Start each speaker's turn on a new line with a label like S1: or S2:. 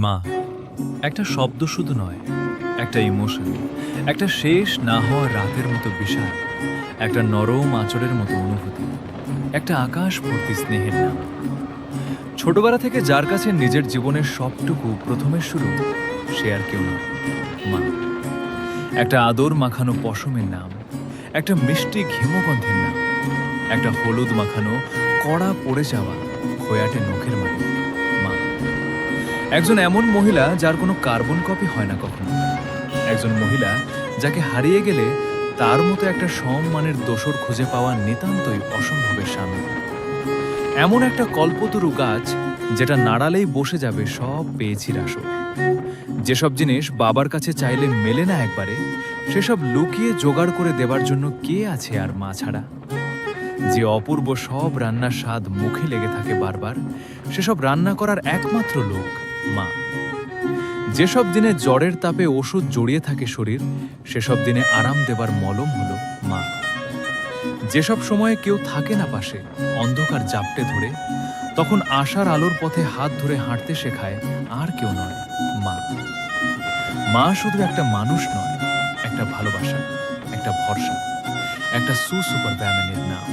S1: মা একটা শব্দ শুধু নয়, একটা ইমোশন, একটা শেষ না হওয়া রাতের মতো বিশাল, একটা নরম আঁচড়ের মতো অনুভূতি, একটা আকাশ ভর্তি স্নেহের নাম। ছোটবেলা থেকে যার কাছে নিজের জীবনের সবটুকু প্রথমের শুরু, সে আর কেউ নয়, মা। একটা আদর মাখানো পশমের নাম, একটা মিষ্টি ঘিমগন্ধের নাম, একটা হলুদ মাখানো কড়া পড়ে যাওয়া খোয়াটে নখের মানে, মা। একজন এমন মহিলা যার কোনো কার্বন কপি হয় না কখনো, একজন মহিলা যাকে হারিয়ে গেলে তার মতো একটা সম্মানের দোসর খুঁজে পাওয়া নিতান্তই অসম্ভবের সামনে। এমন একটা কল্পতরু গাছ যেটা নাড়ালেই বসে যাবে সব পেয়েছির আসর। যেসব জিনিস বাবার কাছে চাইলে মেলে না একবারে, সেসব লুকিয়ে জোগাড় করে দেবার জন্য কে আছে আর মা ছাড়া? যে অপূর্ব সব রান্নার স্বাদ মুখে লেগে থাকে বারবার, সেসব রান্না করার একমাত্র লোক মা। যেসব দিনে জ্বরের তাপে ওষুধ জড়িয়ে থাকে শরীর, সেসব দিনে আরাম দেবার মলম হলো মা। যেসব সময়ে কেউ থাকে না পাশে, অন্ধকার জাপটে ধরে, তখন আশার আলোর পথে হাত ধরে হাঁটতে শেখায় আর কেউ নয়, মা। মা শুধু একটা মানুষ নয়, একটা ভালোবাসা, একটা ভরসা, একটা সুপার ব্যামেনের নাম।